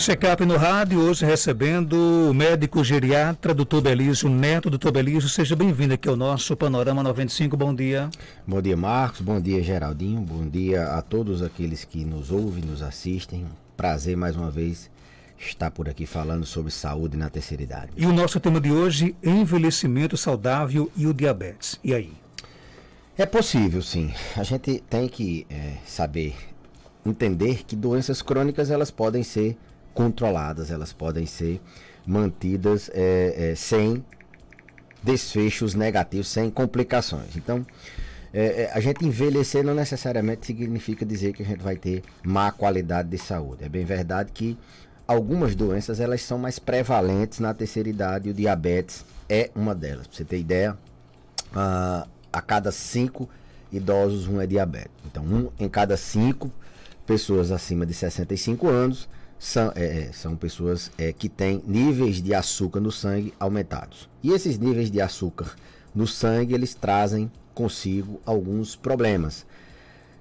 Check-up no rádio, hoje recebendo o médico geriatra Dr. Belísio Neto. Dr. Belísio, seja bem-vindo aqui ao nosso Panorama 95, bom dia. Bom dia, Marcos, bom dia, Geraldinho, bom dia a todos aqueles que nos ouvem, nos assistem. Prazer mais uma vez estar por aqui falando sobre saúde na terceira idade. E o nosso tema de hoje, envelhecimento saudável e o diabetes. E aí? É possível, sim. A gente tem que entender que doenças crônicas elas podem ser controladas, elas podem ser mantidas sem desfechos negativos, sem complicações. Então, a gente envelhecer não necessariamente significa dizer que a gente vai ter má qualidade de saúde. É bem verdade que algumas doenças elas são mais prevalentes na terceira idade e o diabetes é uma delas. Pra você ter ideia, a cada 5 idosos, um é diabético. Então, 1 em cada 5 pessoas acima de 65 anos são pessoas que têm níveis de açúcar no sangue aumentados. E esses níveis de açúcar no sangue, eles trazem consigo alguns problemas.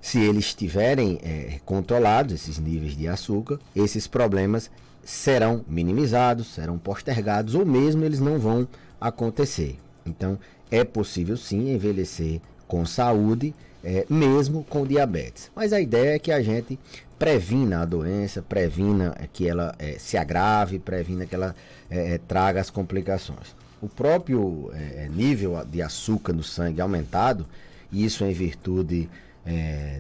Se eles estiverem controlados, esses níveis de açúcar, esses problemas serão minimizados, serão postergados ou mesmo eles não vão acontecer. Então, é possível sim envelhecer com saúde, mesmo com diabetes. Mas a ideia é que a gente previna a doença, previna que ela se agrave, previna que ela traga as complicações. O próprio nível de açúcar no sangue aumentado, e isso em virtude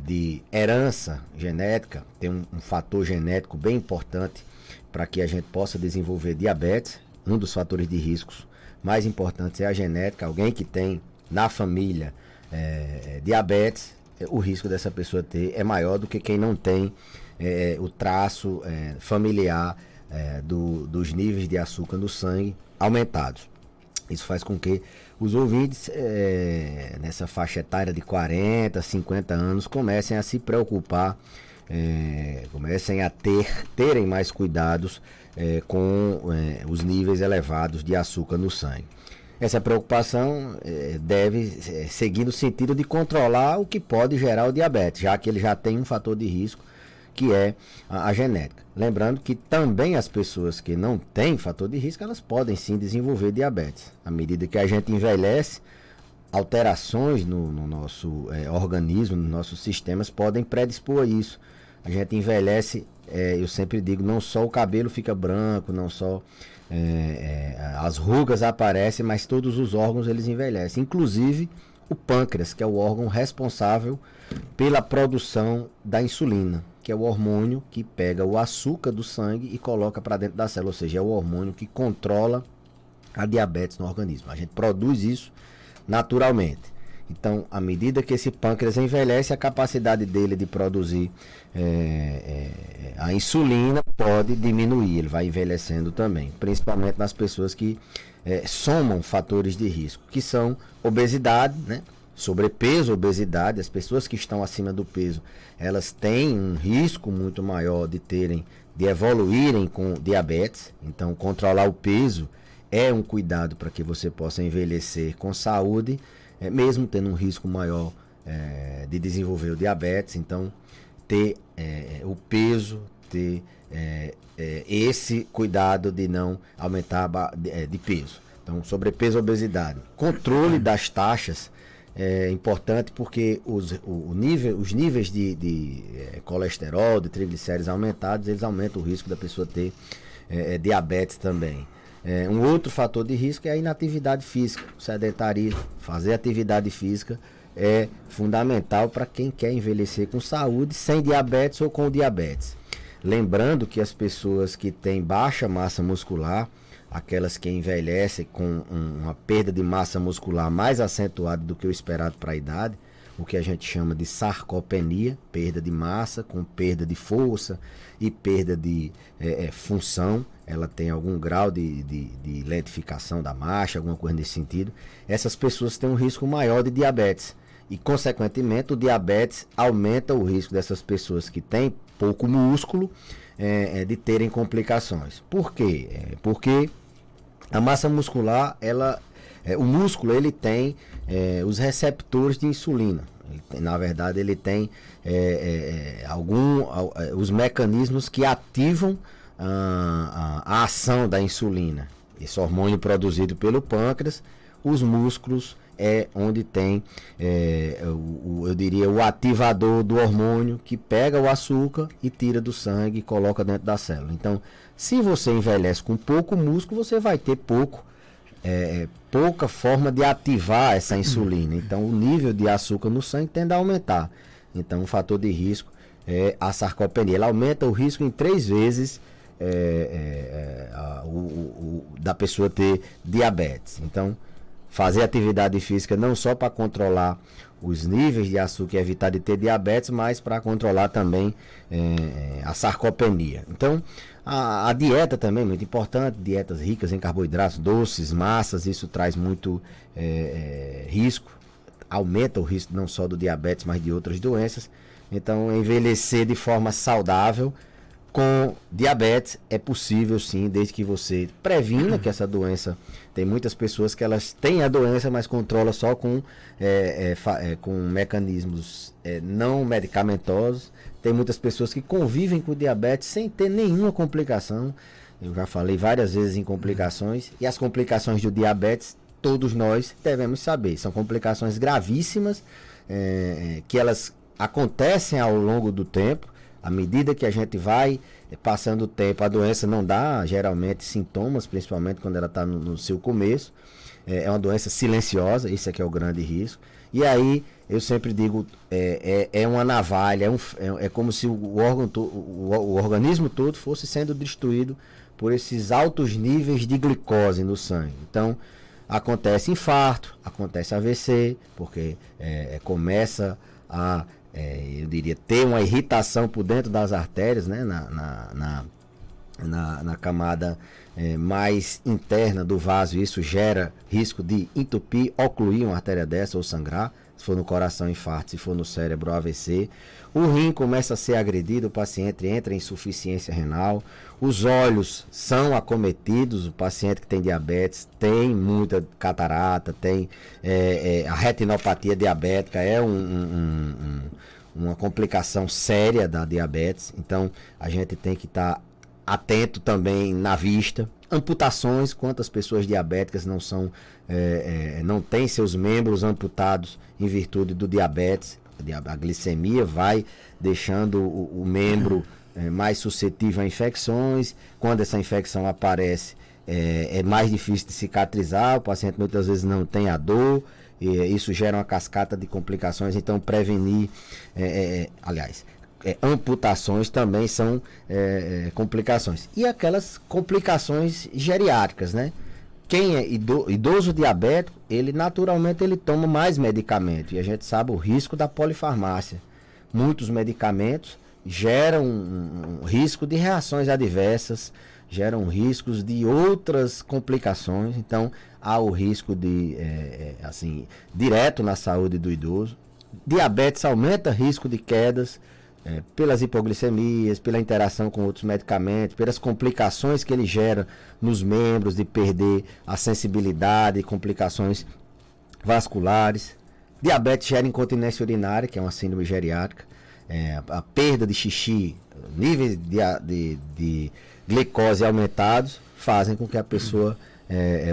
de herança genética, tem um fator genético bem importante para que a gente possa desenvolver diabetes. Um dos fatores de riscos mais importantes é a genética. Alguém que tem na família diabetes, o risco dessa pessoa ter é maior do que quem não tem o traço familiar dos níveis de açúcar no sangue aumentados. Isso faz com que os ouvintes nessa faixa etária de 40, 50 anos comecem a se preocupar, comecem a terem mais cuidados com os níveis elevados de açúcar no sangue. Essa preocupação deve seguir no sentido de controlar o que pode gerar o diabetes, já que ele já tem um fator de risco, que é a genética. Lembrando que também as pessoas que não têm fator de risco, elas podem sim desenvolver diabetes. À medida que a gente envelhece, alterações no nosso organismo, nos nossos sistemas, podem predispor a isso. A gente envelhece, eu sempre digo, não só o cabelo fica branco, não só as rugas aparecem, mas todos os órgãos eles envelhecem, inclusive o pâncreas, que é o órgão responsável pela produção da insulina, que é o hormônio que pega o açúcar do sangue e coloca para dentro da célula, ou seja, é o hormônio que controla a diabetes no organismo. A gente produz isso naturalmente. Então, à medida que esse pâncreas envelhece, a capacidade dele de produzir a insulina pode diminuir, ele vai envelhecendo também, principalmente nas pessoas que somam fatores de risco, que são obesidade, né? Sobrepeso, obesidade. As pessoas que estão acima do peso, elas têm um risco muito maior de evoluírem com diabetes. Então, controlar o peso é um cuidado para que você possa envelhecer com saúde, mesmo tendo um risco maior de desenvolver o diabetes. Então, ter o peso, ter esse cuidado de não aumentar de peso. Então, sobrepeso, obesidade. Controle das taxas é importante, porque os níveis de colesterol, de triglicéridos aumentados, eles aumentam o risco da pessoa ter diabetes também. Um outro fator de risco é a inatividade física, o sedentarismo. Fazer atividade física é fundamental para quem quer envelhecer com saúde, sem diabetes ou com diabetes. Lembrando que as pessoas que têm baixa massa muscular, aquelas que envelhecem com uma perda de massa muscular mais acentuada do que o esperado para a idade, o que a gente chama de sarcopenia, perda de massa com perda de força e perda de função, ela tem algum grau de lentificação da marcha, alguma coisa nesse sentido. Essas pessoas têm um risco maior de diabetes e, consequentemente, o diabetes aumenta o risco dessas pessoas que têm pouco músculo de terem complicações. Por quê? Porque a massa muscular, o músculo ele tem os receptores de insulina. Na verdade, ele tem os mecanismos que ativam a ação da insulina, esse hormônio produzido pelo pâncreas, os músculos é onde tem, eu diria, o ativador do hormônio que pega o açúcar e tira do sangue e coloca dentro da célula. Então, se você envelhece com pouco músculo, você vai ter pouca forma de ativar essa insulina. Então, o nível de açúcar no sangue tende a aumentar. Então, um fator de risco é a sarcopenia. Ela aumenta o risco em 3 vezes da pessoa ter diabetes. Então, fazer atividade física não só para controlar os níveis de açúcar e evitar de ter diabetes, mas para controlar também a sarcopenia. Então, a dieta também é muito importante, dietas ricas em carboidratos, doces, massas, isso traz muito risco, aumenta o risco não só do diabetes, mas de outras doenças. Então, envelhecer de forma saudável com diabetes é possível sim, desde que você previna que essa doença. Tem muitas pessoas que elas têm a doença, mas controla só com mecanismos não medicamentosos. Tem muitas pessoas que convivem com diabetes sem ter nenhuma complicação. Eu já falei várias vezes em complicações, e as complicações do diabetes, todos nós devemos saber. São complicações gravíssimas, que elas acontecem ao longo do tempo. À medida que a gente vai passando o tempo, a doença não dá geralmente sintomas, principalmente quando ela está no seu começo. É uma doença silenciosa, esse aqui é o grande risco. E aí, eu sempre digo, é uma navalha, é como se o organismo todo fosse sendo destruído por esses altos níveis de glicose no sangue. Então, acontece infarto, acontece AVC, porque começa a... eu diria, ter uma irritação por dentro das artérias, né, na camada mais interna do vaso. Isso gera risco de entupir, ocluir uma artéria dessa ou sangrar, se for no coração, infarto, se for no cérebro, AVC. O rim começa a ser agredido, o paciente entra em insuficiência renal. Os olhos são acometidos, o paciente que tem diabetes tem muita catarata, tem a retinopatia diabética, uma complicação séria da diabetes. Então, a gente tem que estar atento também na vista. Amputações, quantas pessoas diabéticas não têm seus membros amputados em virtude do diabetes. A glicemia vai deixando o membro mais suscetível a infecções. Quando essa infecção aparece, é mais difícil de cicatrizar, o paciente muitas vezes não tem a dor, e isso gera uma cascata de complicações. Então, prevenir, amputações também são complicações. E aquelas complicações geriátricas, né? Quem é idoso diabético, ele naturalmente toma mais medicamento, e a gente sabe o risco da polifarmácia. Muitos medicamentos geram um risco de reações adversas, geram riscos de outras complicações. Então, há o risco direto na saúde do idoso. Diabetes aumenta o risco de quedas, pelas hipoglicemias, pela interação com outros medicamentos, pelas complicações que ele gera nos membros, de perder a sensibilidade, complicações vasculares. Diabetes gera incontinência urinária, que é uma síndrome geriátrica, a perda de xixi, níveis de glicose aumentados, fazem com que a pessoa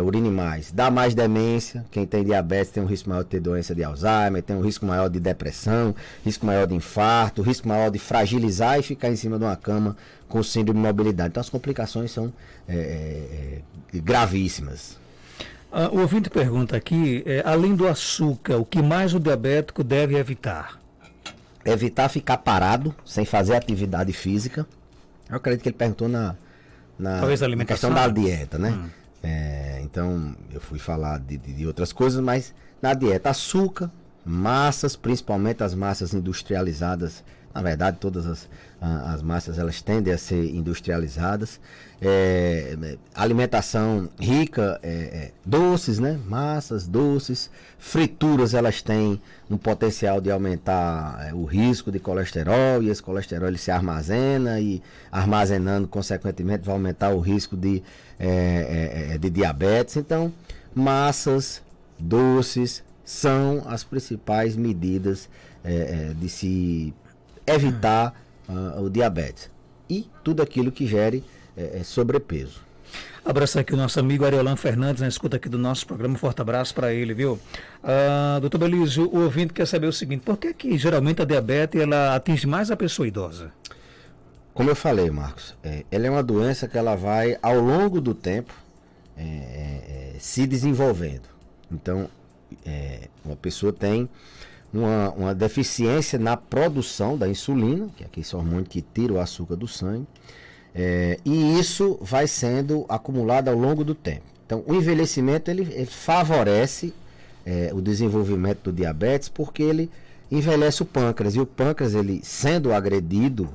urine mais. Dá mais demência. Quem tem diabetes tem um risco maior de ter doença de Alzheimer, tem um risco maior de depressão, risco maior de infarto, risco maior de fragilizar e ficar em cima de uma cama com síndrome de mobilidade. Então, as complicações são gravíssimas. O ouvinte pergunta aqui, além do açúcar, o que mais o diabético deve evitar? Evitar ficar parado, sem fazer atividade física. Eu acredito que ele perguntou na questão da dieta, né? Então, eu fui falar de outras coisas, mas na dieta, açúcar, massas, principalmente as massas industrializadas. Na verdade, todas as massas, elas tendem a ser industrializadas. Alimentação rica, doces, né? Massas, doces, frituras, elas têm um potencial de aumentar o risco de colesterol, e esse colesterol ele se armazena, e armazenando, consequentemente, vai aumentar o risco de diabetes. Então, massas, doces são as principais medidas de se evitar o diabetes, e tudo aquilo que gere sobrepeso. Abraço aqui o nosso amigo Ariolan Fernandes, na escuta aqui do nosso programa. Forte abraço para ele, viu? Doutor Belísio, o ouvinte quer saber o seguinte: por que geralmente a diabetes ela atinge mais a pessoa idosa? Como eu falei, Marcos, ela é uma doença que ela vai, ao longo do tempo, se desenvolvendo. Então, uma pessoa tem uma deficiência na produção da insulina, que é esse hormônio que tira o açúcar do sangue, e isso vai sendo acumulado ao longo do tempo. Então, o envelhecimento ele favorece o desenvolvimento do diabetes, porque ele envelhece o pâncreas, e o pâncreas, ele sendo agredido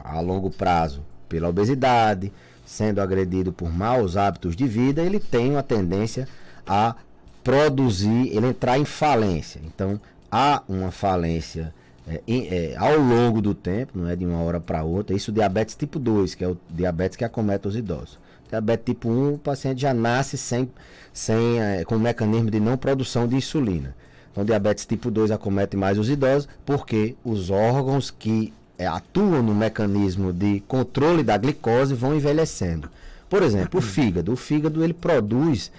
a longo prazo pela obesidade, sendo agredido por maus hábitos de vida, ele tem uma tendência a produzir, ele entrar em falência. Então, há uma falência ao longo do tempo, não é de uma hora para outra. Isso, diabetes tipo 2, que é o diabetes que acomete os idosos. Diabetes tipo 1, o paciente já nasce com um mecanismo de não produção de insulina. Então, diabetes tipo 2 acomete mais os idosos, porque os órgãos que atuam no mecanismo de controle da glicose vão envelhecendo. Por exemplo, o fígado. O fígado ele produz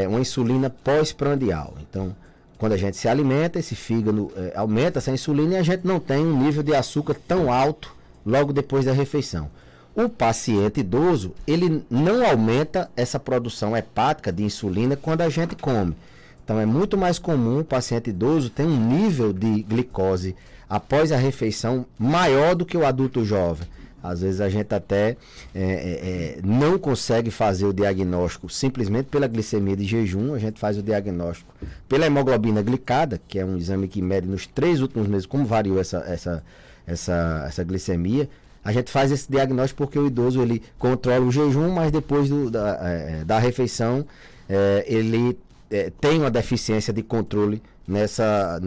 uma insulina pós-prandial. Então, quando a gente se alimenta, esse fígado aumenta essa insulina e a gente não tem um nível de açúcar tão alto logo depois da refeição. O paciente idoso, ele não aumenta essa produção hepática de insulina quando a gente come. Então, é muito mais comum o paciente idoso ter um nível de glicose após a refeição maior do que o adulto jovem. Às vezes a gente até não consegue fazer o diagnóstico simplesmente pela glicemia de jejum. A gente faz o diagnóstico pela hemoglobina glicada, que é um exame que mede nos 3 últimos meses como variou essa glicemia. A gente faz esse diagnóstico porque o idoso ele controla o jejum, mas depois da refeição ele tem uma deficiência de controle nessa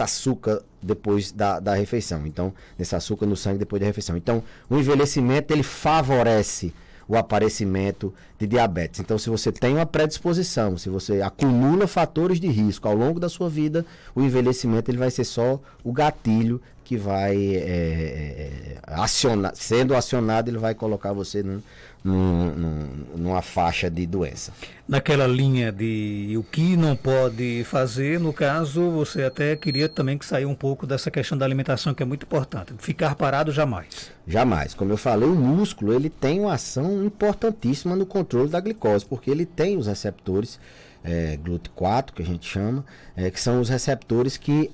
açúcar depois da refeição. Então, nesse açúcar no sangue depois da refeição. Então, o envelhecimento ele favorece o aparecimento de diabetes. Então, se você tem uma predisposição, se você acumula fatores de risco ao longo da sua vida, o envelhecimento ele vai ser só o gatilho que vai acionar, sendo acionado, ele vai colocar você numa faixa de doença. Naquela linha de o que não pode fazer, no caso, você até queria também que saia um pouco dessa questão da alimentação, que é muito importante. Ficar parado jamais. Jamais. Como eu falei, o músculo ele tem uma ação importantíssima no controle da glicose, porque ele tem os receptores GLUT4, que a gente chama, que são os receptores que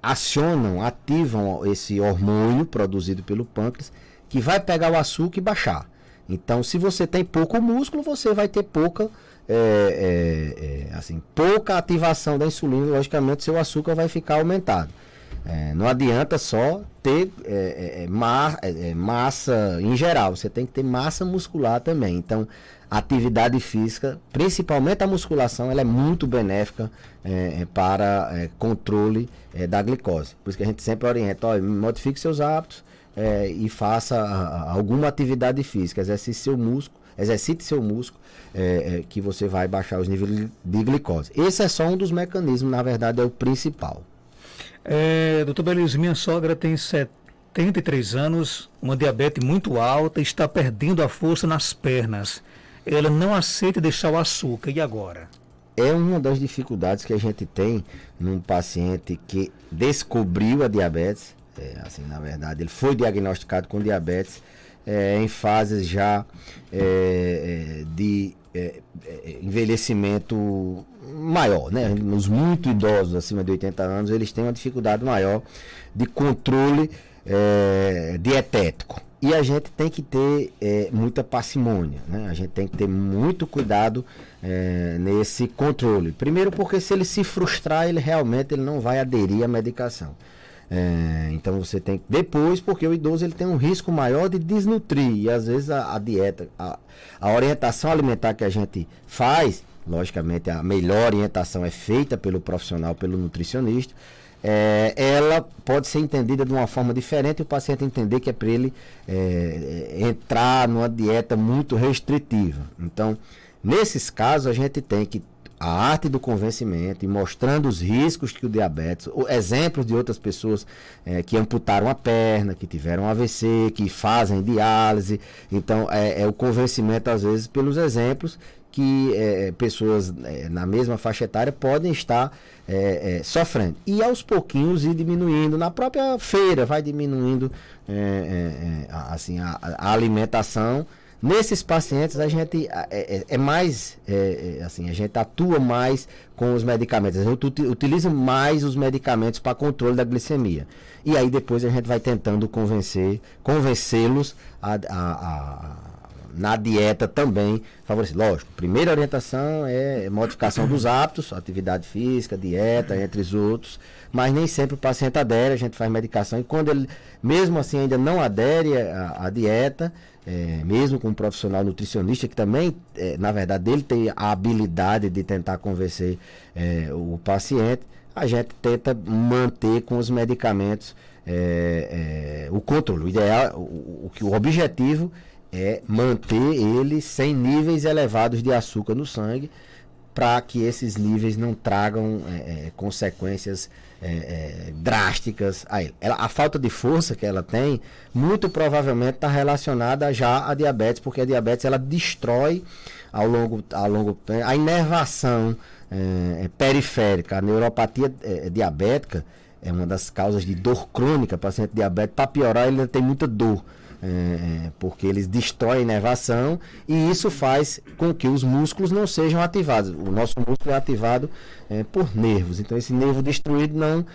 ativam esse hormônio produzido pelo pâncreas, que vai pegar o açúcar e baixar. Então, se você tem pouco músculo, você vai ter pouca ativação da insulina, logicamente seu açúcar vai ficar aumentado. Não adianta só ter massa em geral, você tem que ter massa muscular também. Então, a atividade física, principalmente a musculação, ela é muito benéfica para controle da glicose. Por isso que a gente sempre orienta, modifique seus hábitos e faça alguma atividade física, exercite seu músculo, que você vai baixar os níveis de glicose. Esse é só um dos mecanismos, na verdade é o principal. Doutor Belísio, minha sogra tem 73 anos, uma diabetes muito alta, está perdendo a força nas pernas. Ela não aceita deixar o açúcar, e agora? É uma das dificuldades que a gente tem num paciente que descobriu a diabetes. Na verdade, ele foi diagnosticado com diabetes em fases já de envelhecimento maior, né? Os muito idosos, acima de 80 anos, eles têm uma dificuldade maior de controle dietético. E a gente tem que ter muita parcimônia, né? A gente tem que ter muito cuidado nesse controle. Primeiro porque se ele se frustrar, ele realmente não vai aderir à medicação. Então você tem que... Depois, porque o idoso ele tem um risco maior de desnutrir. E às vezes a dieta, a orientação alimentar que a gente faz, logicamente a melhor orientação é feita pelo profissional, pelo nutricionista, ela pode ser entendida de uma forma diferente e o paciente entender que é para ele entrar numa dieta muito restritiva. Então, nesses casos, a gente tem que a arte do convencimento e mostrando os riscos que o diabetes, exemplos de outras pessoas que amputaram a perna, que tiveram AVC, que fazem diálise. Então, é o convencimento, às vezes, pelos exemplos que pessoas na mesma faixa etária podem estar sofrendo. E aos pouquinhos ir diminuindo, na própria feira vai diminuindo assim, a alimentação. Nesses pacientes a gente assim, a gente atua mais com os medicamentos, a gente utiliza mais os medicamentos para controle da glicemia. E aí depois a gente vai tentando convencê-los na dieta também favorecer. Lógico, primeira orientação é modificação dos hábitos, atividade física, dieta, entre os outros, mas nem sempre o paciente adere, a gente faz medicação, e quando ele, mesmo assim, ainda não adere à dieta, mesmo com um profissional nutricionista, que também, na verdade, ele tem a habilidade de tentar convencer o paciente, a gente tenta manter com os medicamentos o controle. O ideal, o objetivo é manter ele sem níveis elevados de açúcar no sangue, para que esses níveis não tragam consequências drásticas a ele. A falta de força que ela tem, muito provavelmente está relacionada já à diabetes, porque a diabetes ela destrói ao longo a inervação periférica. A neuropatia diabética é uma das causas de dor crônica. Paciente diabético, para piorar, ele tem muita dor. Porque eles destroem a inervação, e isso faz com que os músculos não sejam ativados. O nosso músculo é ativado por nervos, então esse nervo destruído não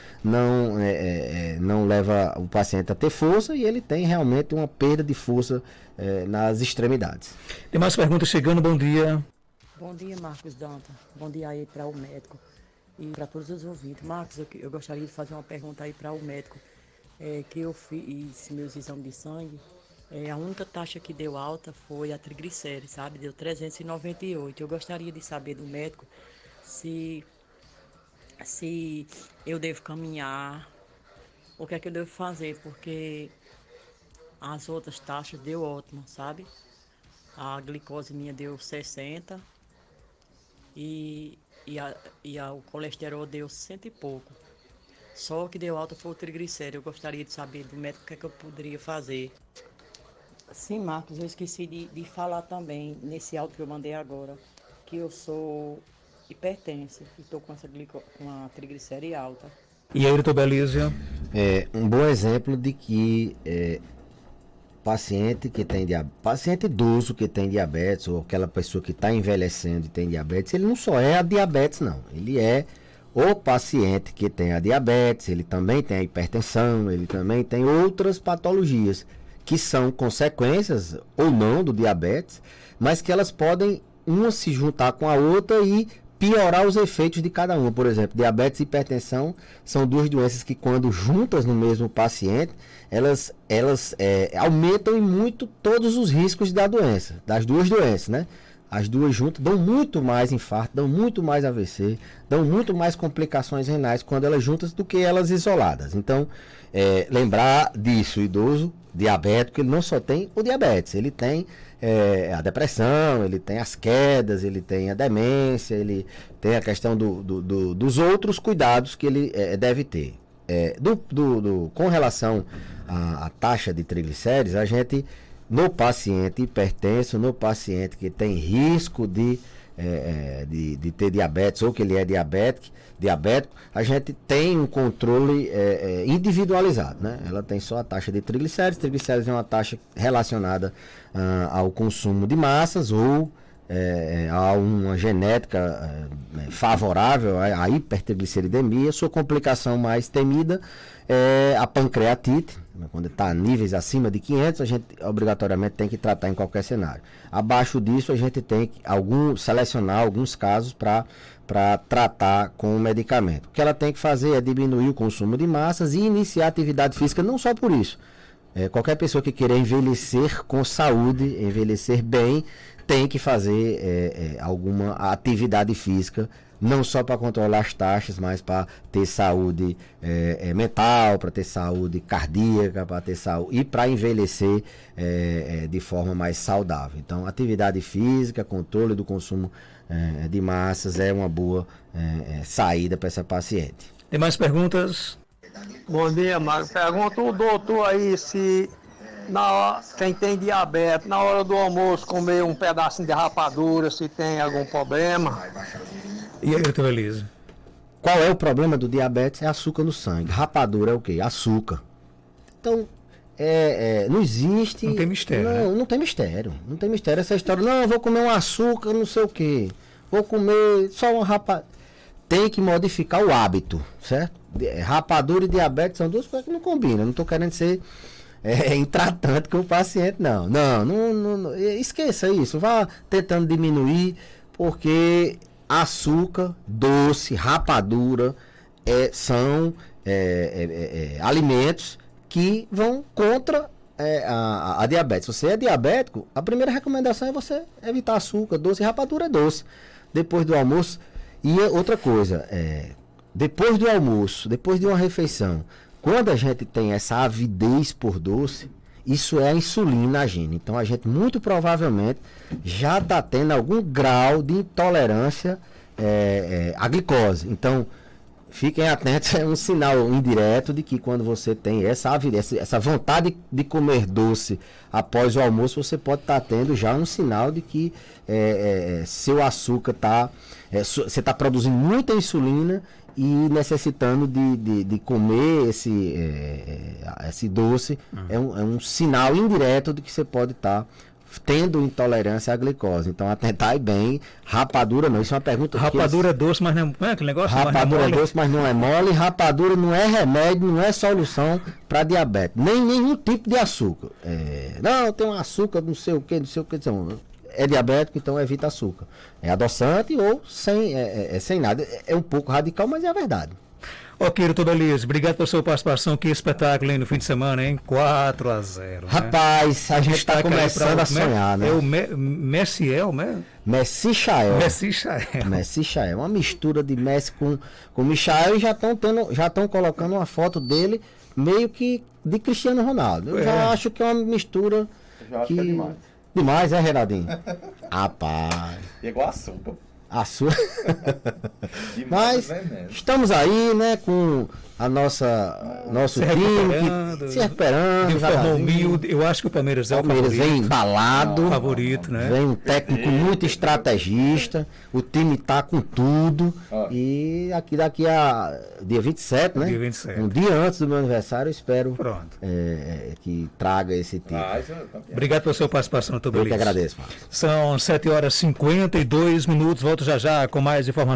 leva o paciente a ter força, e ele tem realmente uma perda de força nas extremidades. Tem mais perguntas chegando, bom dia. Bom dia, Marcos Danta, bom dia aí para o médico e para todos os ouvintes. Marcos, eu gostaria de fazer uma pergunta aí para o médico. Que eu fiz meus exames de sangue, a única taxa que deu alta foi a triglicérides, sabe? Deu 398. Eu gostaria de saber do médico se eu devo caminhar, o que é que eu devo fazer, porque as outras taxas deu ótimo, sabe? A glicose minha deu 60 e o colesterol deu 100 e pouco. Só o que deu alta foi o triglicérides. Eu gostaria de saber do médico o que é que eu poderia fazer. Sim, Marcos, eu esqueci de falar também, nesse áudio que eu mandei agora, que eu sou hipertensa e estou com a triglicérides alta. E aí, doutor Belísio? Um bom exemplo de que paciente idoso que tem diabetes, ou aquela pessoa que está envelhecendo e tem diabetes, ele não só é a diabetes, não. Ele é o paciente que tem a diabetes, ele também tem a hipertensão, ele também tem outras patologias que são consequências ou não do diabetes, mas que elas podem uma se juntar com a outra e piorar os efeitos de cada uma. Por exemplo, diabetes e hipertensão são duas doenças que, quando juntas no mesmo paciente, elas aumentam em muito todos os riscos da doença, das duas doenças, né? As duas juntas dão muito mais infarto, dão muito mais AVC, dão muito mais complicações renais quando elas juntas do que elas isoladas. Então, lembrar disso, o idoso diabético, ele não só tem o diabetes, ele tem a depressão, ele tem as quedas, ele tem a demência, ele tem a questão dos outros cuidados que ele deve ter. Com relação à taxa de triglicérides, a gente, no paciente hipertenso, no paciente que tem risco de ter diabetes, ou que ele é diabético, a gente tem um controle individualizado, né? Ela tem só a taxa de triglicérides. Triglicérides é uma taxa relacionada ao consumo de massas, ou a uma genética favorável à hipertrigliceridemia. Sua complicação mais temida é a pancreatite. Quando está a níveis acima de 500, a gente obrigatoriamente tem que tratar em qualquer cenário. Abaixo disso, a gente tem que selecionar alguns casos para tratar com o medicamento. O que ela tem que fazer é diminuir o consumo de massas e iniciar atividade física, não só por isso. Qualquer pessoa que queira envelhecer com saúde, envelhecer bem, tem que fazer alguma atividade física não só para controlar as taxas, mas para ter saúde mental, para ter saúde cardíaca, para ter saúde e para envelhecer de forma mais saudável. Então, atividade física, controle do consumo de massas é uma boa saída para essa paciente. Tem mais perguntas? Bom dia, Marcos. Pergunta o doutor aí se quem tem diabetes, na hora do almoço, comer um pedacinho de rapadura, se tem algum problema. E aí, doutor Elísio? Qual é o problema do diabetes? É açúcar no sangue. Rapadura é o quê? Açúcar. Então, não existe... Não tem mistério, Não, né? não tem mistério. Não tem mistério essa história. Não, eu vou comer um açúcar, não sei o quê. Vou comer só uma rapadura. Tem que modificar o hábito, certo? Rapadura e diabetes são duas coisas que não combinam. Não estou querendo ser intratante com o paciente, não. Não. Esqueça isso. Vá tentando diminuir, porque açúcar, doce, rapadura são alimentos que vão contra a diabetes. Se você é diabético, a primeira recomendação é você evitar açúcar, doce. Rapadura é doce. Depois do almoço. E outra coisa, depois do almoço, depois de uma refeição, quando a gente tem essa avidez por doce, isso é a insulina agindo. Então a gente muito provavelmente já está tendo algum grau de intolerância à glicose. Então fiquem atentos, é um sinal indireto de que quando você tem essa avidez, essa vontade de comer doce após o almoço, você pode estar tendo já um sinal de que seu açúcar está... você está produzindo muita insulina e necessitando de comer esse doce. É um sinal indireto de que você pode estar tendo intolerância à glicose. Então, atentar bem. Rapadura não, isso é uma pergunta. Rapadura é doce, mas não é aquele negócio? Rapadura é doce, mas não é mole. Rapadura não é remédio, não é solução para diabetes. Nem nenhum tipo de açúcar. Não, tem um açúcar, não sei o que. É diabético, então evita açúcar. É adoçante ou sem nada. É um pouco radical, mas é a verdade. Ok, doutor Elísio, obrigado pela sua participação. Que espetáculo aí no fim de semana, hein? 4-0. Rapaz, né? A gente está começando a sonhar, né? É o Messiel, né? Messichael. Messichael. Uma mistura de Messi com Michael, e já estão colocando uma foto dele meio que de Cristiano Ronaldo. Eu já acho que é uma mistura que é demais. Demais, Renaldinho? Rapaz. Igual açúcar. Mas estamos aí, né, com nosso time se recuperando. De forma humilde. Eu acho que o Palmeiras é o favorito. Vem embalado. Favorito, né? Vem um técnico muito estrategista. O time tá com tudo. E daqui a dia 27, né? Dia 27. Um dia antes do meu aniversário, eu espero que traga esse time. Obrigado pela sua participação, doutor Elísio. Eu que agradeço, Marcos. São 7h52. Volto já com mais informações.